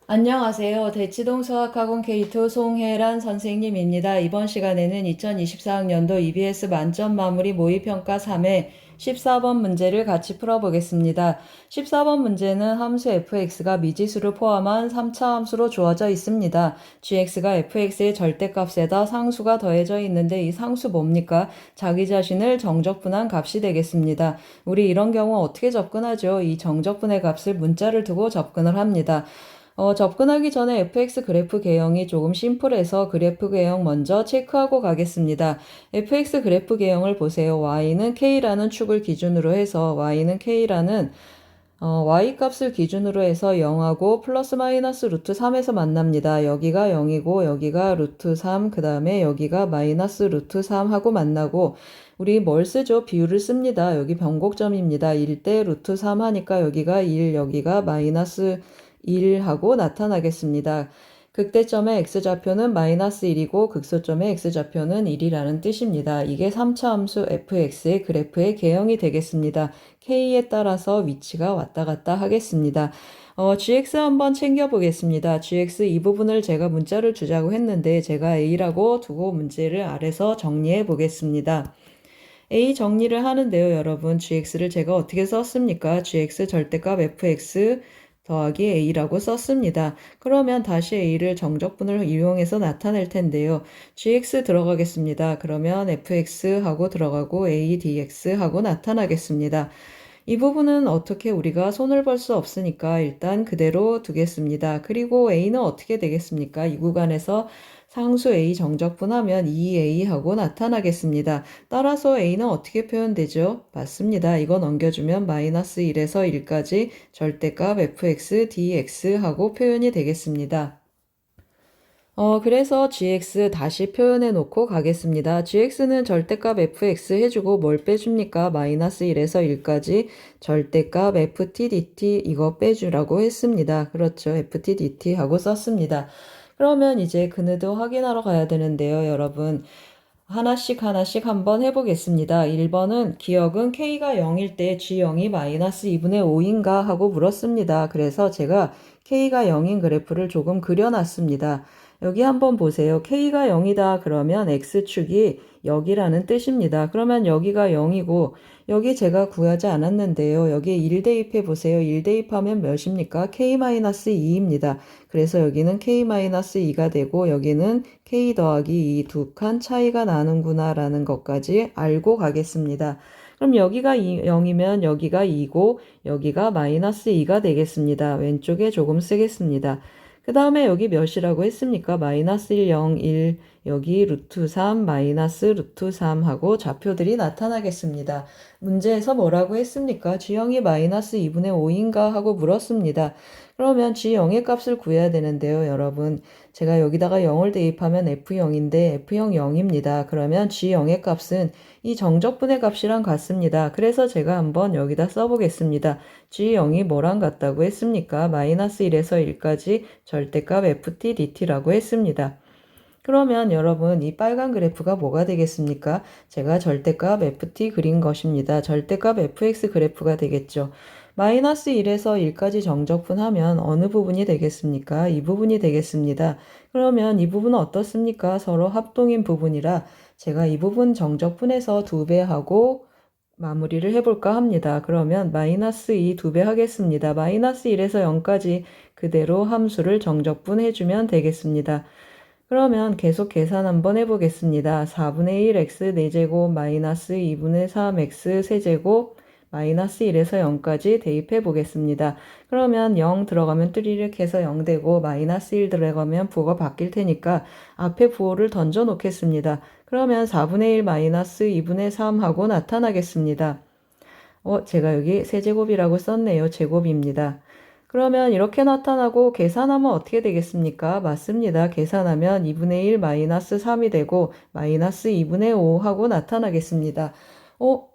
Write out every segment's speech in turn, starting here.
안녕하세요. 대치동 수학학원 K2 송혜란 선생님입니다. 이번 시간에는 2024학년도 EBS 만점 마무리 모의평가 3회 14번 문제를 같이 풀어보겠습니다. 14번 문제는 함수 fx가 미지수를 포함한 3차 함수로 주어져 있습니다. gx가 fx의 절대값에다 상수가 더해져 있는데 이 상수 뭡니까? 자기 자신을 정적분한 값이 되겠습니다. 우리 이런 경우 어떻게 접근하죠? 이 정적분의 값을 문자를 두고 접근을 합니다. 접근하기 전에 fx 그래프 개형이 조금 심플해서 그래프 개형 먼저 체크하고 가겠습니다. fx 그래프 개형을 보세요. y는 k라는 축을 기준으로 해서 y는 k라는 y 값을 기준으로 해서 0하고 플러스 마이너스 루트 3에서 만납니다. 여기가 0이고 여기가 루트 3, 그 다음에 여기가 마이너스 루트 3하고 만나고 우리 뭘 쓰죠? 비율을 씁니다. 여기 변곡점입니다. 1대 루트 3 하니까 여기가 1, 여기가 마이너스 1하고 나타나겠습니다. 극대점의 x좌표는 마이너스 1이고 극소점의 x좌표는 1이라는 뜻입니다. 이게 3차 함수 fx의 그래프의 개형이 되겠습니다. k에 따라서 위치가 왔다 갔다 하겠습니다. gx 한번 챙겨보겠습니다. gx 이 부분을 제가 문자를 주자고 했는데 제가 a라고 두고 문제를 아래서 정리해 보겠습니다. A 정리를 하는데요, 여러분. gx를 제가 어떻게 썼습니까? gx 절대값 fx 더하기 a라고 썼습니다. 그러면 다시 a를 정적분을 이용해서 나타낼 텐데요. gx 들어가겠습니다. 그러면 fx하고 들어가고 a dx하고 나타나겠습니다. 이 부분은 어떻게 우리가 손을 벌 수 없으니까 일단 그대로 두겠습니다. 그리고 a는 어떻게 되겠습니까? 이 구간에서 상수 a 정적분하면 2a하고 나타나겠습니다. 따라서 a는 어떻게 표현되죠? 맞습니다. 이거 넘겨주면 마이너스 1에서 1까지 절대값 fx dx하고 표현이 되겠습니다. 그래서 gx 다시 표현해 놓고 가겠습니다. gx는 절대값 fx 해주고 뭘 빼줍니까? 마이너스 1에서 1까지 절대값 ft dt 이거 빼주라고 했습니다. 그렇죠. ft dt 하고 썼습니다. 그러면 이제 그느도 확인하러 가야 되는데요, 여러분. 하나씩 한번 해보겠습니다. 1번은 기억은 k가 0일 때 g0이 마이너스 2분의 5인가 하고 물었습니다. 그래서 제가 k가 0인 그래프를 조금 그려놨습니다. 여기 한번 보세요. k가 0이다 그러면 x축이 여기라는 뜻입니다. 그러면 여기가 0이고 여기 제가 구하지 않았는데요. 여기에 1 대입해 보세요. 1 대입하면 몇입니까? k-2입니다. 그래서 여기는 k-2가 되고 여기는 k 더하기 2 두 칸 차이가 나는구나 라는 것까지 알고 가겠습니다. 그럼 여기가 0이면 여기가 2고 여기가 마이너스 2가 되겠습니다. 왼쪽에 조금 쓰겠습니다. 그 다음에 여기 몇이라고 했습니까? 마이너스 1, 0, 1, 여기 루트 3, 마이너스 루트 3 하고 좌표들이 나타나겠습니다. 문제에서 뭐라고 했습니까? G형이 마이너스 2분의 5인가 하고 물었습니다. 그러면 G0의 값을 구해야 되는데요, 여러분. 제가 여기다가 0을 대입하면 F0인데 F0 0입니다. 그러면 G0의 값은 이 정적분의 값이랑 같습니다. 그래서 제가 한번 여기다 써보겠습니다. G0이 뭐랑 같다고 했습니까? 마이너스 1에서 1까지 절대값 ft dt라고 했습니다. 그러면 여러분 이 빨간 그래프가 뭐가 되겠습니까? 제가 절대값 ft 그린 것입니다. 절대값 fx 그래프가 되겠죠. 마이너스 1에서 1까지 정적분하면 어느 부분이 되겠습니까? 이 부분이 되겠습니다. 그러면 이 부분은 어떻습니까? 서로 합동인 부분이라 제가 이 부분 정적분해서 2배 하고 마무리를 해볼까 합니다. 그러면 마이너스 2 2배 하겠습니다. 마이너스 1에서 0까지 그대로 함수를 정적분해주면 되겠습니다. 그러면 계속 계산 한번 해보겠습니다. 4분의 1 x 4제곱 마이너스 2분의 3 x 세제곱 마이너스 1에서 0까지 대입해 보겠습니다. 그러면 0 들어가면 뚜리릭 해서 0 되고 마이너스 1 들어가면 부호가 바뀔 테니까 앞에 부호를 던져 놓겠습니다. 그러면 4분의 1 마이너스 2분의 3 하고 나타나겠습니다. 제가 여기 세제곱이라고 썼네요. 제곱입니다. 그러면 이렇게 나타나고 계산하면 어떻게 되겠습니까? 맞습니다. 계산하면 2분의 1 마이너스 3이 되고 마이너스 2분의 5 하고 나타나겠습니다.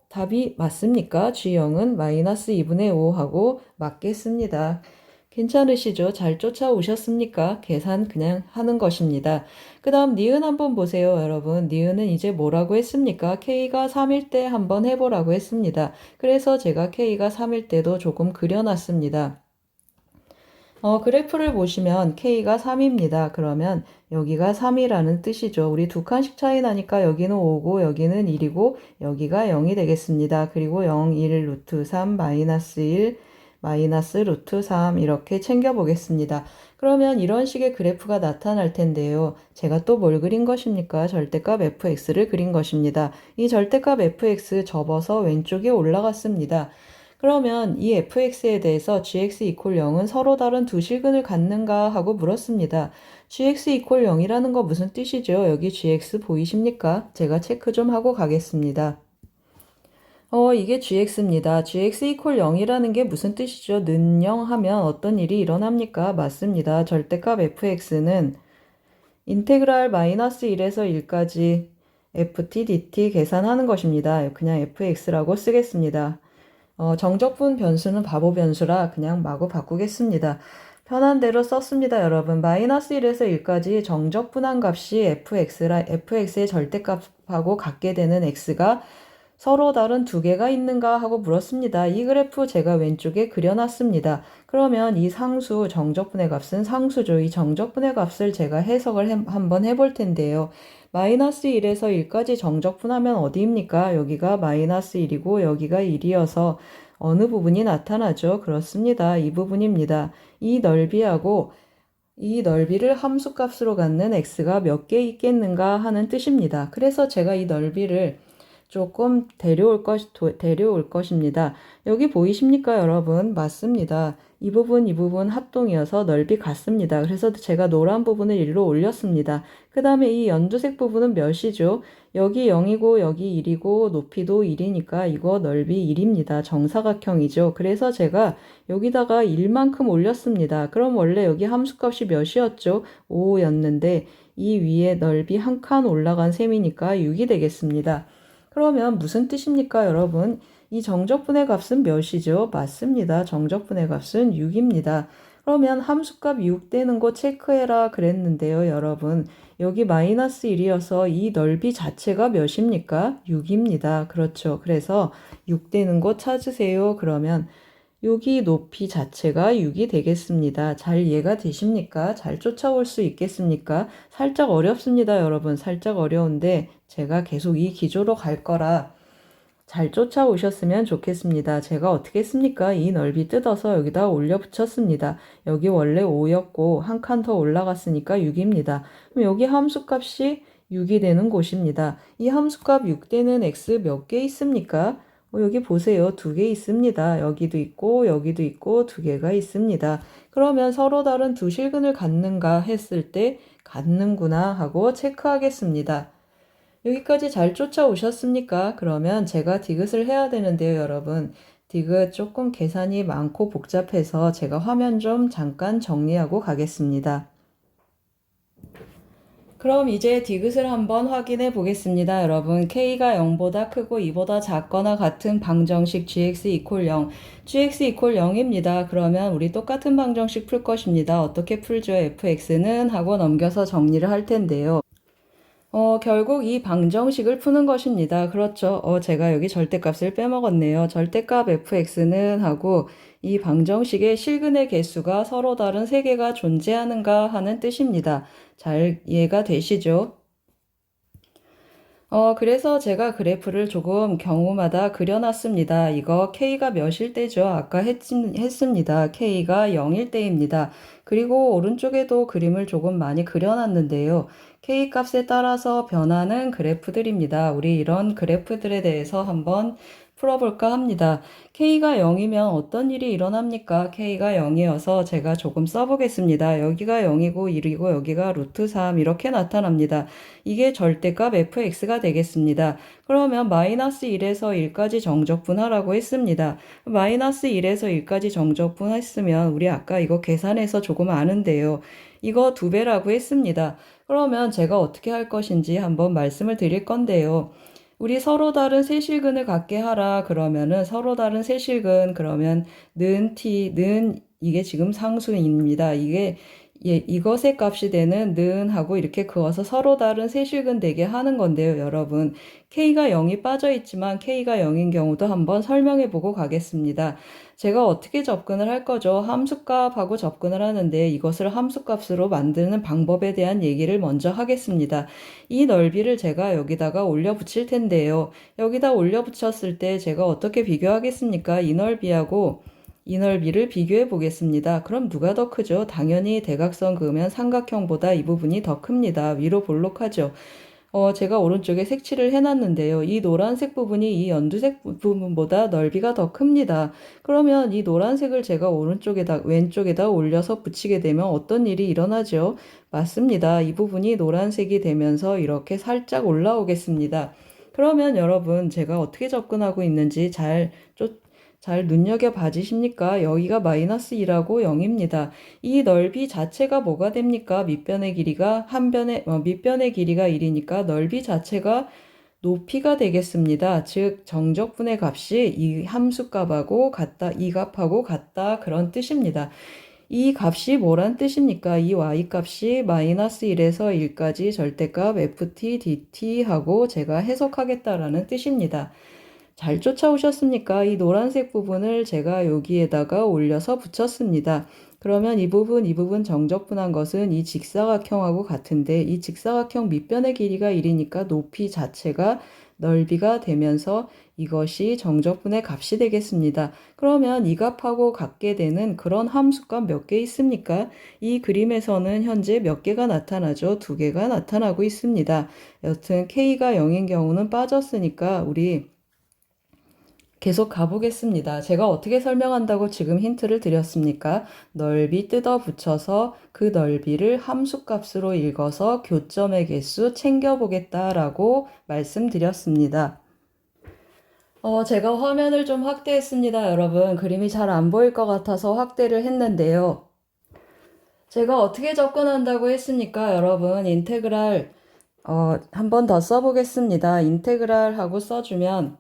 답이 맞습니까? G형은 마이너스 2분의 5 하고 맞겠습니다. 괜찮으시죠? 잘 쫓아오셨습니까? 계산 그냥 하는 것입니다. 그 다음 니은 한번 보세요, 여러분. 니은은 이제 뭐라고 했습니까? K가 3일 때 한번 해보라고 했습니다. 그래서 제가 K가 3일 때도 조금 그려놨습니다. 그래프를 보시면 K가 3입니다. 그러면 여기가 3이라는 뜻이죠. 우리 두 칸씩 차이 나니까 여기는 5고 여기는 1이고 여기가 0이 되겠습니다. 그리고 0, 1, 루트 3, 마이너스 1, 마이너스 루트 3 이렇게 챙겨보겠습니다. 그러면 이런 식의 그래프가 나타날 텐데요. 제가 또 뭘 그린 것입니까? 절대값 fx를 그린 것입니다. 이 절대값 fx 접어서 왼쪽에 올라갔습니다. 그러면 이 fx에 대해서 gx 이퀄 0은 서로 다른 두 실근을 갖는가 하고 물었습니다. gx 이퀄 0이라는 거 무슨 뜻이죠? 여기 gx 보이십니까? 제가 체크 좀 하고 가겠습니다. 이게 gx입니다. gx 이퀄 0이라는 게 무슨 뜻이죠? 는 0 하면 어떤 일이 일어납니까? 맞습니다. 절대값 fx는 인테그랄 마이너스 1에서 1까지 ft dt 계산하는 것입니다. 그냥 fx라고 쓰겠습니다. 정적분 변수는 바보 변수라 그냥 마구 바꾸겠습니다. 편한 대로 썼습니다, 여러분. 마이너스 1에서 1까지 정적분한 값이 fx의 절대값하고 같게 되는 x가 서로 다른 두 개가 있는가 하고 물었습니다. 이 그래프 제가 왼쪽에 그려놨습니다. 그러면 이 상수, 정적분의 값은 상수죠. 이 정적분의 값을 제가 해석을 한번 해볼 텐데요. 마이너스 1에서 1까지 정적분하면 어디입니까? 여기가 마이너스 1이고 여기가 1이어서 어느 부분이 나타나죠? 그렇습니다. 이 부분입니다. 이 넓이하고 이 넓이를 함수값으로 갖는 x가 몇 개 있겠는가 하는 뜻입니다. 그래서 제가 이 넓이를 조금 데려올 것입니다. 여기 보이십니까, 여러분? 맞습니다. 이 부분 합동이어서 넓이 같습니다. 그래서 제가 노란 부분을 1로 올렸습니다. 그 다음에 이 연두색 부분은 몇이죠? 여기 0이고 여기 1이고 높이도 1이니까 이거 넓이 1입니다. 정사각형이죠. 그래서 제가 여기다가 1만큼 올렸습니다. 그럼 원래 여기 함수값이 몇이었죠? 5였는데 이 위에 넓이 한 칸 올라간 셈이니까 6이 되겠습니다. 그러면 무슨 뜻입니까, 여러분? 이 정적분의 값은 몇이죠? 맞습니다. 정적분의 값은 6입니다. 그러면 함수값 6 되는 거 체크해라 그랬는데요, 여러분. 여기 마이너스 1이어서 이 넓이 자체가 몇입니까? 6입니다. 그렇죠. 그래서 6 되는 거 찾으세요. 그러면 여기 높이 자체가 6이 되겠습니다. 잘 이해가 되십니까? 잘 쫓아올 수 있겠습니까? 살짝 어렵습니다, 여러분. 살짝 어려운데 제가 계속 이 기조로 갈 거라 잘 쫓아오셨으면 좋겠습니다. 제가 어떻게 했습니까? 이 넓이 뜯어서 여기다 올려 붙였습니다. 여기 원래 5였고 한 칸 더 올라갔으니까 6입니다. 그럼 여기 함수값이 6이 되는 곳입니다. 이 함수값 6 되는 x 몇 개 있습니까? 여기 보세요. 2개 있습니다. 여기도 있고 여기도 있고 2개가 있습니다. 그러면 서로 다른 두 실근을 갖는가 했을 때 갖는구나 하고 체크하겠습니다. 여기까지 잘 쫓아오셨습니까? 그러면 제가 디귿을 해야 되는데요, 여러분. 디귿 조금 계산이 많고 복잡해서 제가 화면 좀 잠깐 정리하고 가겠습니다. 그럼 이제 디귿을 한번 확인해 보겠습니다, 여러분. K가 0보다 크고 2보다 작거나 같은 방정식 gx 이퀄 0, gx 이퀄 0입니다. 그러면 우리 똑같은 방정식 풀 것입니다. 어떻게 풀죠? fx는 하고 넘겨서 정리를 할 텐데요. 결국 이 방정식을 푸는 것입니다. 그렇죠. 제가 여기 절대값을 빼먹었네요. 절대값 fx는 하고 이 방정식의 실근의 개수가 서로 다른 세 개가 존재하는가 하는 뜻입니다. 잘 이해가 되시죠? 그래서 제가 그래프를 조금 경우마다 그려놨습니다. 이거 K가 몇일 때죠? 아까 했습니다. K가 0일 때입니다. 그리고 오른쪽에도 그림을 조금 많이 그려놨는데요. K 값에 따라서 변하는 그래프들입니다. 우리 이런 그래프들에 대해서 한번 풀어볼까 합니다. K가 0이면 어떤 일이 일어납니까? K가 0이어서 제가 조금 써보겠습니다. 여기가 0이고 1이고 여기가 루트 3 이렇게 나타납니다. 이게 절대값 fx가 되겠습니다. 그러면 마이너스 1에서 1까지 정적분하라고 했습니다. 마이너스 1에서 1까지 정적분했으면 우리 아까 이거 계산해서 조금 아는데요. 이거 2배라고 했습니다. 그러면 제가 어떻게 할 것인지 한번 말씀을 드릴 건데요. 우리 서로 다른 세실근을 갖게 하라 그러면은 서로 다른 세실근 그러면 는 t 는 이게 지금 상수입니다. 이게 예, 이것의 값이 되는 는 하고 이렇게 그어서 서로 다른 세실근 되게 하는 건데요, 여러분. K가 0이 빠져 있지만 K가 0인 경우도 한번 설명해 보고 가겠습니다. 제가 어떻게 접근을 할 거죠? 함수값하고 접근을 하는데 이것을 함수값으로 만드는 방법에 대한 얘기를 먼저 하겠습니다. 이 넓이를 제가 여기다가 올려 붙일 텐데요. 여기다 올려 붙였을 때 제가 어떻게 비교하겠습니까? 이 넓이를 비교해 보겠습니다. 그럼 누가 더 크죠? 당연히 대각선 그으면 삼각형보다 이 부분이 더 큽니다. 위로 볼록하죠. 제가 오른쪽에 색칠을 해놨는데요. 이 노란색 부분이 이 연두색 부분보다 넓이가 더 큽니다. 그러면 이 노란색을 제가 왼쪽에다 올려서 붙이게 되면 어떤 일이 일어나죠? 맞습니다. 이 부분이 노란색이 되면서 이렇게 살짝 올라오겠습니다. 그러면 여러분, 제가 어떻게 접근하고 있는지 잘 눈여겨봐지십니까? 여기가 마이너스 2라고 0입니다. 이 넓이 자체가 뭐가 됩니까? 밑변의 길이가 밑변의 길이가 1이니까 넓이 자체가 높이가 되겠습니다. 즉 정적분의 값이 이 함수값하고 같다, 이 값하고 같다 그런 뜻입니다. 이 값이 뭐란 뜻입니까? 이 y값이 마이너스 1에서 1까지 절대값 ft dt 하고 제가 해석하겠다라는 뜻입니다. 잘 쫓아오셨습니까? 이 노란색 부분을 제가 여기에다가 올려서 붙였습니다. 그러면 이 부분 정적분한 것은 이 직사각형하고 같은데 이 직사각형 밑변의 길이가 1이니까 높이 자체가 넓이가 되면서 이것이 정적분의 값이 되겠습니다. 그러면 이 값하고 같게 되는 그런 함수값 몇 개 있습니까? 이 그림에서는 현재 몇 개가 나타나죠? 2개가 나타나고 있습니다. 여튼 K가 0인 경우는 빠졌으니까 우리 계속 가보겠습니다. 제가 어떻게 설명한다고 지금 힌트를 드렸습니까? 넓이 뜯어 붙여서 그 넓이를 함수값으로 읽어서 교점의 개수 챙겨보겠다라고 말씀드렸습니다. 제가 화면을 좀 확대했습니다, 여러분. 그림이 잘 안 보일 것 같아서 확대를 했는데요. 제가 어떻게 접근한다고 했습니까, 여러분? 인테그랄, 한 번 더 써보겠습니다. 인테그랄 하고 써주면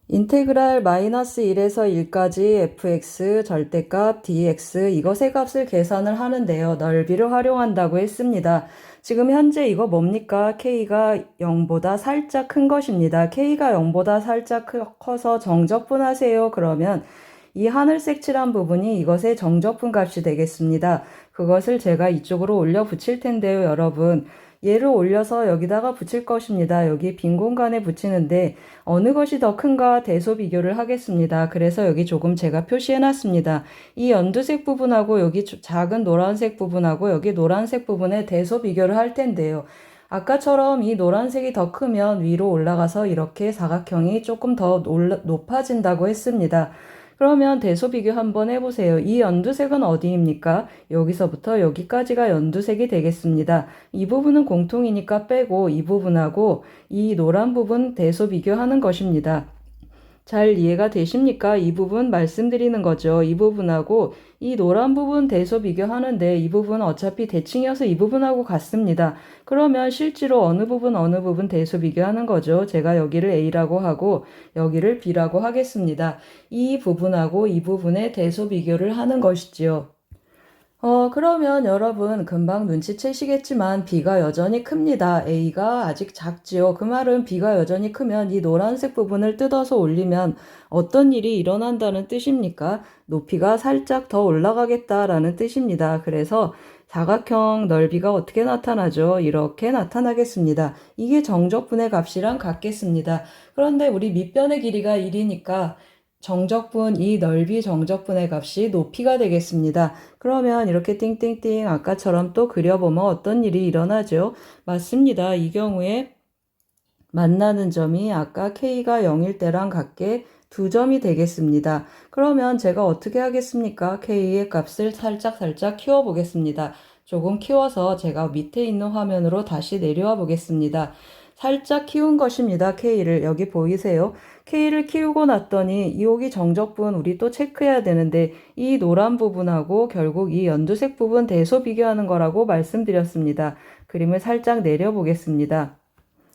인테그랄 마이너스 1에서 1까지 fx 절대값 dx 이것의 값을 계산을 하는데요. 넓이를 활용한다고 했습니다. 지금 현재 이거 뭡니까? k가 0보다 살짝 큰 것입니다. k가 0보다 살짝 커서 정적분하세요. 그러면 이 하늘색 칠한 부분이 이것의 정적분 값이 되겠습니다. 그것을 제가 이쪽으로 올려 붙일 텐데요, 여러분. 얘를 올려서 여기다가 붙일 것입니다. 여기 빈 공간에 붙이는데 어느 것이 더 큰가 대소 비교를 하겠습니다. 그래서 여기 조금 제가 표시해 놨습니다. 이 연두색 부분하고 여기 작은 노란색 부분하고 여기 노란색 부분에 대소 비교를 할 텐데요. 아까처럼 이 노란색이 더 크면 위로 올라가서 이렇게 사각형이 조금 더 높아진다고 했습니다. 그러면 대소 비교 한번 해보세요. 이 연두색은 어디입니까? 여기서부터 여기까지가 연두색이 되겠습니다. 이 부분은 공통이니까 빼고 이 부분하고 이 노란 부분 대소 비교하는 것입니다. 잘 이해가 되십니까? 이 부분 말씀드리는 거죠. 이 부분하고 이 노란 부분 대소 비교하는데 이 부분 어차피 대칭이어서 이 부분하고 같습니다. 그러면 실제로 어느 부분 대소 비교하는 거죠. 제가 여기를 A라고 하고 여기를 B라고 하겠습니다. 이 부분하고 이 부분의 대소 비교를 하는 것이지요. 그러면 여러분 금방 눈치채시겠지만 B가 여전히 큽니다. A가 아직 작지요. 그 말은 B가 여전히 크면 이 노란색 부분을 뜯어서 올리면 어떤 일이 일어난다는 뜻입니까? 높이가 살짝 더 올라가겠다라는 뜻입니다. 그래서 사각형 넓이가 어떻게 나타나죠? 이렇게 나타나겠습니다. 이게 정적분의 값이랑 같겠습니다. 그런데 우리 밑변의 길이가 1이니까 이 넓이 정적분의 값이 높이가 되겠습니다. 그러면 이렇게 띵띵띵 아까처럼 또 그려보면 어떤 일이 일어나죠? 맞습니다. 이 경우에 만나는 점이 아까 K가 0일 때랑 같게 2점이 되겠습니다. 그러면 제가 어떻게 하겠습니까? K의 값을 살짝 키워보겠습니다. 조금 키워서 제가 밑에 있는 화면으로 다시 내려와 보겠습니다. 살짝 키운 것입니다. K를 여기 보이세요? K를 키우고 났더니 여기 정적분 우리 또 체크해야 되는데 이 노란 부분하고 결국 이 연두색 부분 대소 비교하는 거라고 말씀드렸습니다. 그림을 살짝 내려보겠습니다.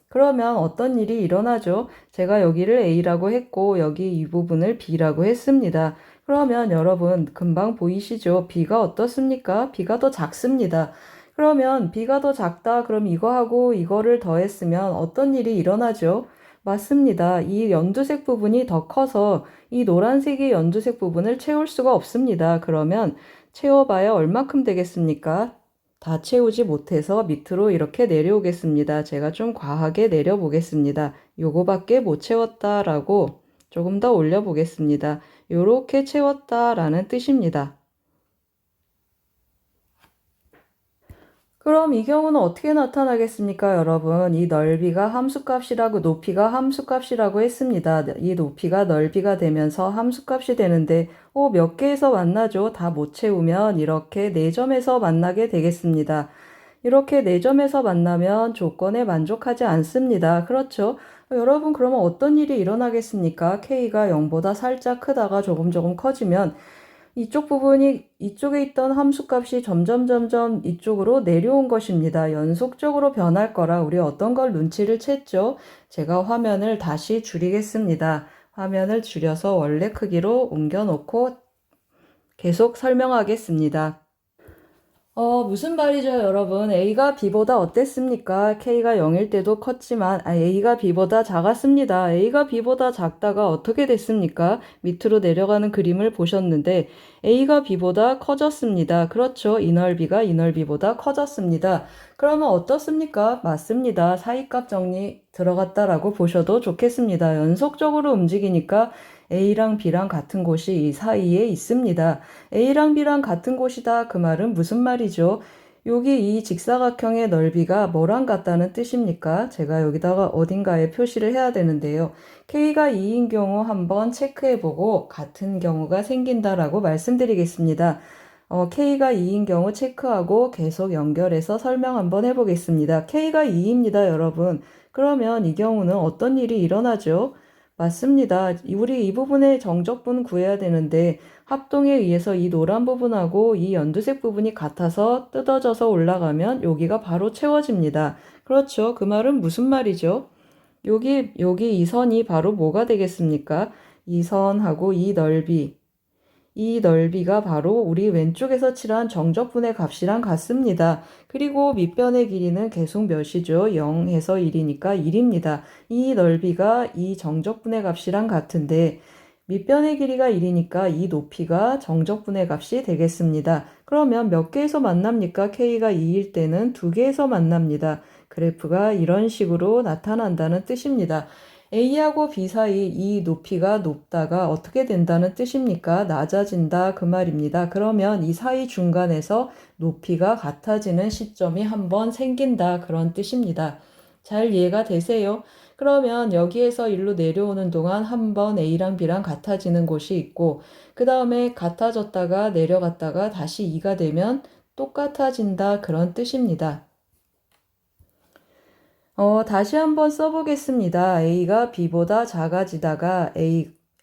그러면 어떤 일이 일어나죠? 제가 여기를 A라고 했고 여기 이 부분을 B라고 했습니다. 그러면 여러분 금방 보이시죠? B가 어떻습니까? B가 더 작습니다. 그러면 B가 더 작다. 그럼 이거하고 이거를 더했으면 어떤 일이 일어나죠? 맞습니다. 이 연두색 부분이 더 커서 이 노란색의 연두색 부분을 채울 수가 없습니다. 그러면 채워봐야 얼만큼 되겠습니까? 다 채우지 못해서 밑으로 이렇게 내려오겠습니다. 제가 좀 과하게 내려보겠습니다. 요거밖에 못 채웠다라고 조금 더 올려보겠습니다. 요렇게 채웠다라는 뜻입니다. 그럼 이 경우는 어떻게 나타나겠습니까, 여러분? 이 넓이가 함수값이라고, 높이가 함수값이라고 했습니다. 이 높이가 넓이가 되면서 함수값이 되는데, 몇 개에서 만나죠? 다 못 채우면 이렇게 4점에서 만나게 되겠습니다. 이렇게 4점에서 만나면 조건에 만족하지 않습니다. 그렇죠? 여러분, 그러면 어떤 일이 일어나겠습니까? K가 0보다 살짝 크다가 조금 커지면 이쪽 부분이 이쪽에 있던 함수값이 점점 이쪽으로 내려온 것입니다. 연속적으로 변할 거라 우리 어떤 걸 눈치를 챘죠? 제가 화면을 다시 줄이겠습니다. 화면을 줄여서 원래 크기로 옮겨 놓고 계속 설명하겠습니다. 무슨 말이죠, 여러분? A가 B보다 어땠습니까? K가 0일 때도 컸지만, A가 B보다 작았습니다. A가 B보다 작다가 어떻게 됐습니까? 밑으로 내려가는 그림을 보셨는데, A가 B보다 커졌습니다. 그렇죠. 이 넓이가 이 넓이보다 커졌습니다. 그러면 어떻습니까? 맞습니다. 사이값 정리 들어갔다라고 보셔도 좋겠습니다. 연속적으로 움직이니까 A랑 B랑 같은 곳이 이 사이에 있습니다. A랑 B랑 같은 곳이다. 그 말은 무슨 말이죠? 여기 이 직사각형의 넓이가 뭐랑 같다는 뜻입니까? 제가 여기다가 어딘가에 표시를 해야 되는데요. K가 2인 경우 한번 체크해보고 같은 경우가 생긴다라고 말씀드리겠습니다. K가 2인 경우 체크하고 계속 연결해서 설명 한번 해보겠습니다. K가 2입니다, 여러분. 그러면 이 경우는 어떤 일이 일어나죠? 맞습니다. 우리 이 부분의 정적분 구해야 되는데 합동에 의해서 이 노란 부분하고 이 연두색 부분이 같아서 뜯어져서 올라가면 여기가 바로 채워집니다. 그렇죠. 그 말은 무슨 말이죠? 여기 이 선이 바로 뭐가 되겠습니까? 이 선하고 이 넓이가 바로 우리 왼쪽에서 칠한 정적분의 값이랑 같습니다. 그리고 밑변의 길이는 계속 몇이죠? 0에서 1이니까 1입니다. 이 넓이가 이 정적분의 값이랑 같은데 밑변의 길이가 1이니까 이 높이가 정적분의 값이 되겠습니다. 그러면 몇 개에서 만납니까? K가 2일 때는 2개에서 만납니다. 그래프가 이런 식으로 나타난다는 뜻입니다. A하고 B 사이 이 높이가 높다가 어떻게 된다는 뜻입니까? 낮아진다 그 말입니다. 그러면 이 사이 중간에서 높이가 같아지는 시점이 한번 생긴다 그런 뜻입니다. 잘 이해가 되세요? 그러면 여기에서 일로 내려오는 동안 한번 A랑 B랑 같아지는 곳이 있고 그 다음에 같아졌다가 내려갔다가 다시 2가 되면 똑같아진다 그런 뜻입니다. 다시 한번 써보겠습니다. A가 B보다 작아지다가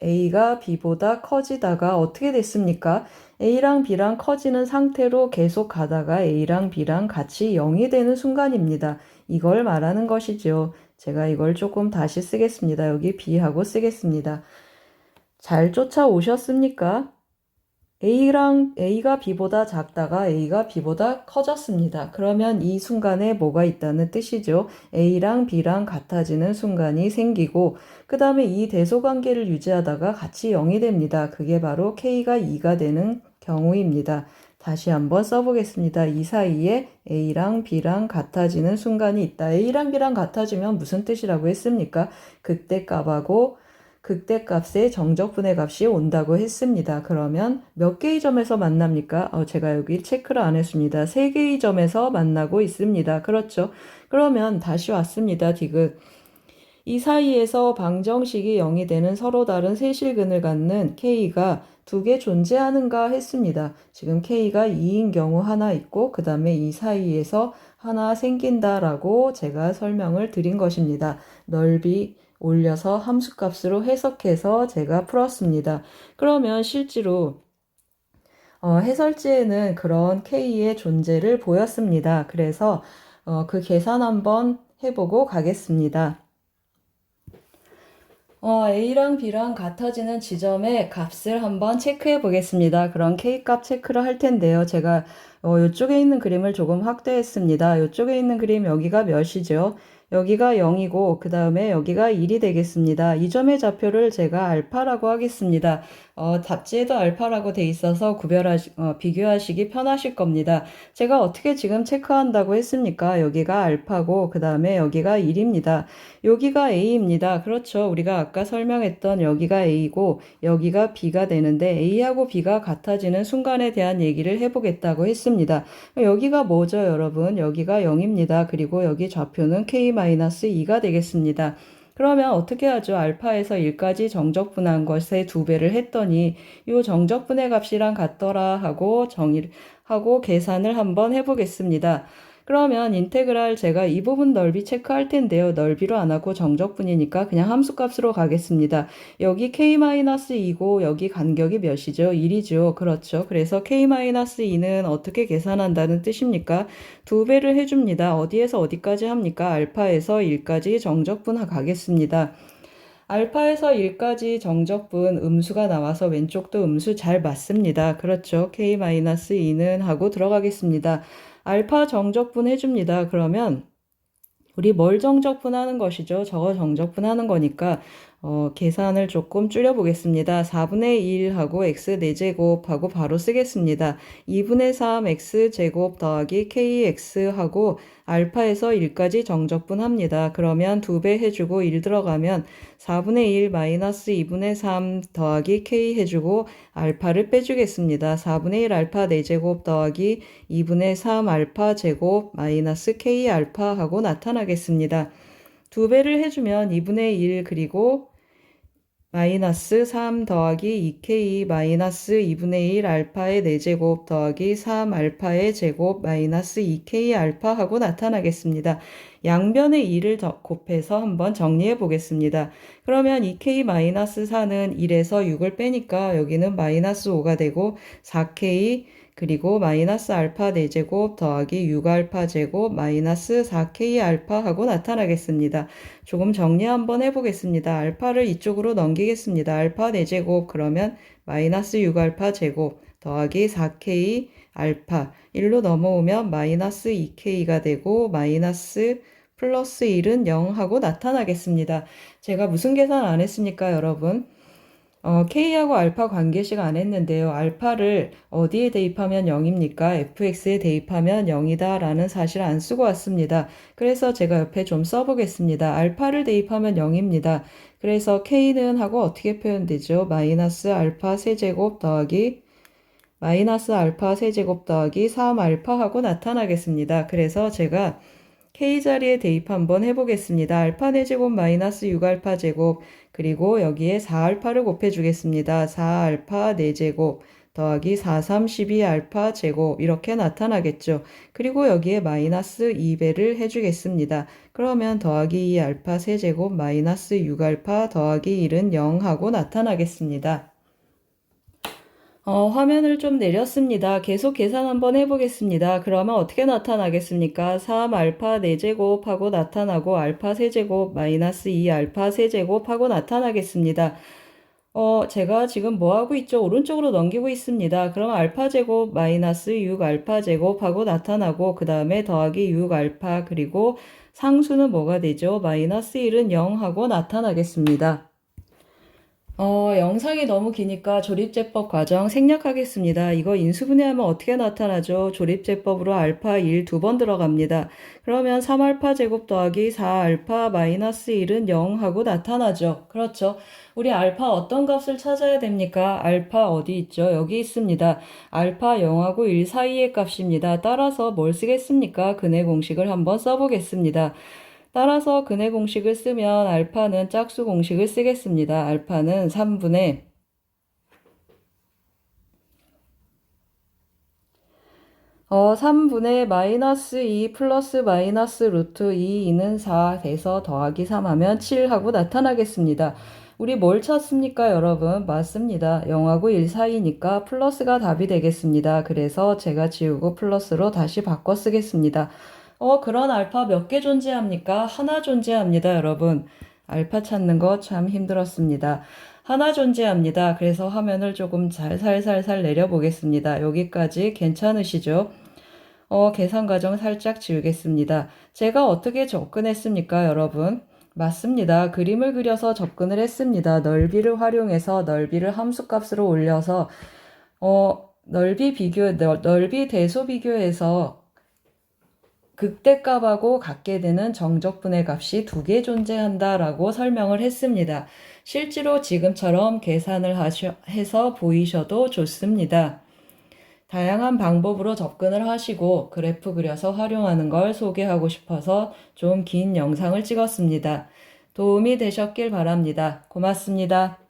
A가 B보다 커지다가 어떻게 됐습니까? A랑 B랑 커지는 상태로 계속 가다가 A랑 B랑 같이 0이 되는 순간입니다. 이걸 말하는 것이죠. 제가 이걸 조금 다시 쓰겠습니다. 여기 B하고 쓰겠습니다. 잘 쫓아오셨습니까? A가 B보다 작다가 A가 B보다 커졌습니다. 그러면 이 순간에 뭐가 있다는 뜻이죠? A랑 B랑 같아지는 순간이 생기고 그 다음에 이 대소관계를 유지하다가 같이 0이 됩니다. 그게 바로 K가 2가 되는 경우입니다. 다시 한번 써보겠습니다. 이 사이에 A랑 B랑 같아지는 순간이 있다. A랑 B랑 같아지면 무슨 뜻이라고 했습니까? 극대값의 정적분의 값이 온다고 했습니다. 그러면 몇 개의 점에서 만납니까? 제가 여기 체크를 안 했습니다. 3개의 점에서 만나고 있습니다. 그렇죠. 그러면 다시 왔습니다. 디귿. 이 사이에서 방정식이 0이 되는 서로 다른 세실근을 갖는 K가 2개 존재하는가 했습니다. 지금 K가 2인 경우 하나 있고 그 다음에 이 사이에서 하나 생긴다라고 제가 설명을 드린 것입니다. 넓이 올려서 함수값으로 해석해서 제가 풀었습니다. 그러면 실제로 해설지에는 그런 K의 존재를 보였습니다. 그래서 그 계산 한번 해보고 가겠습니다. A랑 B랑 같아지는 지점의 값을 한번 체크해 보겠습니다. 그럼 K값 체크를 할 텐데요. 제가 이쪽에 있는 그림을 조금 확대했습니다. 이쪽에 있는 그림 여기가 몇이죠? 여기가 0이고 그 다음에 여기가 1이 되겠습니다. 이 점의 좌표를 제가 알파라고 하겠습니다. 답지에도 알파라고 돼 있어서 비교하시기 편하실 겁니다. 제가 어떻게 지금 체크한다고 했습니까? 여기가 알파고 그 다음에 여기가 1입니다. 여기가 A입니다. 그렇죠. 우리가 아까 설명했던 여기가 A고 여기가 B가 되는데 A하고 B가 같아지는 순간에 대한 얘기를 해보겠다고 했습니다. 여기가 뭐죠, 여러분? 여기가 0입니다. 그리고 여기 좌표는 K-2가 되겠습니다. 그러면 어떻게 하죠? 알파에서 1까지 정적분한 것의 2배를 했더니 이 정적분의 값이랑 같더라 하고 정의를 하고 계산을 한번 해보겠습니다. 그러면 인테그랄 제가 이 부분 넓이 체크할 텐데요. 넓이로 안 하고 정적분이니까 그냥 함수값으로 가겠습니다. 여기 k-2고 여기 간격이 몇이죠? 1이죠. 그렇죠. 그래서 k-2는 어떻게 계산한다는 뜻입니까? 2배를 해줍니다. 어디에서 어디까지 합니까? 알파에서 1까지 정적분 가겠습니다. 알파에서 1까지 정적분 음수가 나와서 왼쪽도 음수 잘 맞습니다. 그렇죠. k-2는 하고 들어가겠습니다. 알파 정적분 해줍니다. 그러면 우리 뭘 정적분하는 것이죠? 저거 정적분하는 거니까 계산을 조금 줄여보겠습니다. 4분의 1하고 x 4제곱하고 바로 쓰겠습니다. 2분의 3 x제곱 더하기 kx하고 알파에서 1까지 정적분합니다. 그러면 2배 해주고 1 들어가면 4분의 1 마이너스 2분의 3 더하기 k 해주고 알파를 빼주겠습니다. 4분의 1 알파 4제곱 더하기 2분의 3 알파 제곱 마이너스 k 알파 하고 나타나겠습니다. 2배를 해주면 2분의 1 그리고 마이너스 3 더하기 2k 마이너스 2분의 1 알파의 4제곱 더하기 3 알파의 제곱 마이너스 2k 알파 하고 나타나겠습니다. 양변의 2를 곱해서 한번 정리해 보겠습니다. 그러면 2k 마이너스 4는 1에서 6을 빼니까 여기는 마이너스 5가 되고 4k 그리고 마이너스 알파 4제곱 더하기 6알파 제곱 마이너스 4k 알파 하고 나타나겠습니다. 조금 정리 한번 해보겠습니다. 알파를 이쪽으로 넘기겠습니다. 알파 4제곱 그러면 마이너스 6알파 제곱 더하기 4k 알파 1로 넘어오면 마이너스 2k가 되고 마이너스 플러스 1은 0 하고 나타나겠습니다. 제가 무슨 계산 안 했습니까, 여러분? K하고 알파 관계식 안 했는데요. 알파를 어디에 대입하면 0입니까? fx에 대입하면 0이다 라는 사실 안 쓰고 왔습니다. 그래서 제가 옆에 좀 써보겠습니다. 알파를 대입하면 0입니다. 그래서 K는 하고 어떻게 표현되죠? 마이너스 알파 세제곱 더하기 마이너스 알파 세제곱 더하기 3알파 하고 나타나겠습니다. 그래서 제가 K자리에 대입 한번 해보겠습니다. 알파 4제곱 마이너스 6알파 제곱 그리고 여기에 4알파를 곱해주겠습니다. 4알파 4제곱 더하기 4, 3, 12알파 제곱 이렇게 나타나겠죠. 그리고 여기에 마이너스 2배를 해주겠습니다. 그러면 더하기 2알파 세제곱 마이너스 6알파 더하기 1은 0 하고 나타나겠습니다. 화면을 좀 내렸습니다. 계속 계산 한번 해보겠습니다. 그러면 어떻게 나타나겠습니까? 3알파 4제곱 하고 나타나고 알파 세제곱 마이너스 2알파 세제곱 하고 나타나겠습니다. 제가 지금 뭐 하고 있죠? 오른쪽으로 넘기고 있습니다. 그럼 알파 제곱 마이너스 6알파 제곱 하고 나타나고 그 다음에 더하기 6알파 그리고 상수는 뭐가 되죠? 마이너스 1은 0 하고 나타나겠습니다. 영상이 너무 기니까 조립제법 과정 생략하겠습니다. 이거 인수분해하면 어떻게 나타나죠? 조립제법으로 알파 1 2번 들어갑니다. 그러면 3알파 제곱 더하기 4알파 마이너스 1은 0 하고 나타나죠. 그렇죠. 우리 알파 어떤 값을 찾아야 됩니까? 알파 어디 있죠? 여기 있습니다. 알파 0하고 1 사이의 값입니다. 따라서 뭘 쓰겠습니까? 근해 공식을 한번 써보겠습니다. 따라서 근해 공식을 쓰면 알파는 짝수 공식을 쓰겠습니다. 알파는 3분의 마이너스 2 플러스 마이너스 루트 2는 4 돼서 더하기 3 하면 7 하고 나타나겠습니다. 우리 뭘 찾습니까, 여러분? 맞습니다. 0하고 1 사이니까 플러스가 답이 되겠습니다. 그래서 제가 지우고 플러스로 다시 바꿔 쓰겠습니다. 그런 알파 몇 개 존재합니까? 하나 존재합니다, 여러분. 알파 찾는 거 참 힘들었습니다. 하나 존재합니다. 그래서 화면을 조금 살살살살 내려보겠습니다. 여기까지 괜찮으시죠? 계산 과정 살짝 지우겠습니다. 제가 어떻게 접근했습니까, 여러분? 맞습니다. 그림을 그려서 접근을 했습니다. 넓이를 활용해서 넓이를 함수값으로 올려서 넓이 대소 비교해서 극대값하고 같게 되는 정적분의 값이 두 개 존재한다라고 설명을 했습니다. 실제로 지금처럼 계산을 해서 보이셔도 좋습니다. 다양한 방법으로 접근을 하시고 그래프 그려서 활용하는 걸 소개하고 싶어서 좀 긴 영상을 찍었습니다. 도움이 되셨길 바랍니다. 고맙습니다.